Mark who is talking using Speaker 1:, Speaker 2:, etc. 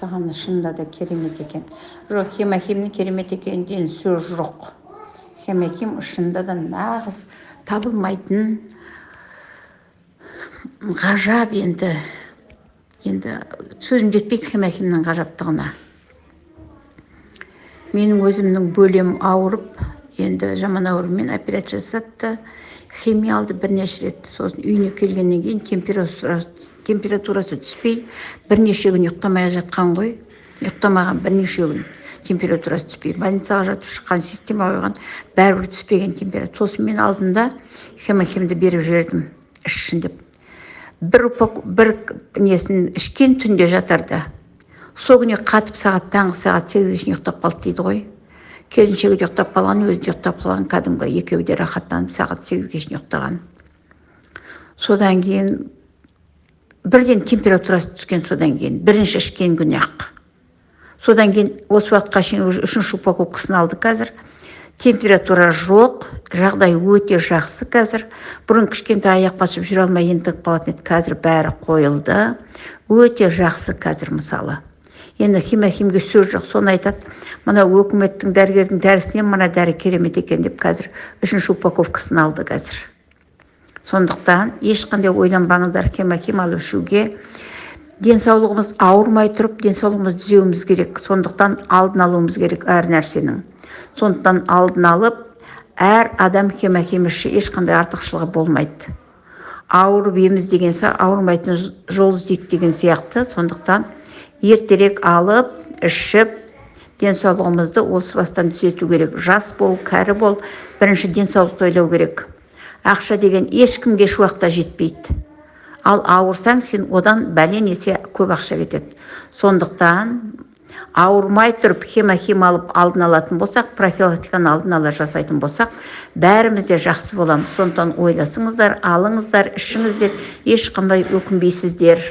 Speaker 1: жасағаны шынында да керемет екен. Жоқ, хемахимнің керемет екенінен сөз жоқ. Хемахим шынында да нағыз табылмайтын ғажап. Енді сөзім жетпейді хемахимнің ғажаптығына. Менің өзімнің бөлем ауырып, енді жаман аурумен операция жасатты. Химия алды бірнеше рет. Сосын үйіне келгеннен кейін температурасы түспей, бірнеше күн ұйықтамай жатқан ғой. Ұйықтамаған бірнеше күн температурасы түспей. Больницаға жатып шыққан, система қойған, бәрібір түспеген температура. Сосын мен алдында хемахимді беріп жібердім, ішсін деп. Бір несін ішкен түнде жатарда. Сол күні қатып таңғы сағат 8-ге шейін ұйықтап қалды дейді ғой. Келіншегі де ұйықтап қалған, өзі де ұйықтап қалған, кәдімгі екеуі де рахаттанып сағат 8-ге шейін ұйықтаған. Содан кейін бірден температурасы түскен, содан кейін бірінші ішкен күні ақ. Содан кейін осы уақытқа шейін үшінші упаковкасын алды қазір. Температура жоқ, жағдай өте жақсы қазір. Бұрын кішкентай аяқ басып жүре алмай ентігіп қалатын еді, қазір бәрі қойылды. Өте жақсы қазір мысалы. Енді хемахимге сөз жоқ, соны айтады. Мына өкіметтің дәрігердің дәрісінен мына дәрі керемет екен деп қазір үшінші упаковкасын алды қазір. Сондықтан ешқандай ойланбаңыздар хемахим алып ішуге. Денсаулығымыз ауырмай тұрып, денсаулығымыз түзеуіміз керек. Сондықтан алдын алуымыз керек әр нәрсенің. Сондықтан алдын алып, әр адам хемахим ішсе ешқандай артықшылығы болмайды. Ауырып еміз деген ауырмайтын жол іздейді деген сияқты. Сондықтан ертерек алып, ішіп, денсаулығымызды осы бастан түзету керек. Жас бол, кәрі бол, бірінші денсаулықты ойлау керек. Ақша деген ешкімге еш уақытта жетпейді. Ал ауырсаң, сен одан бәлен есе көп ақша кетеді. Сондықтан ауырмай тұрып хемахим алып алдын алатын болсақ, профилактиканы алдын ала жасайтын болсақ, бәріміз де жақсы боламыз. Сондықтан ойласыңыздар, алыңыздар, ішіңіздер, ешқандай өкінбейсіздер.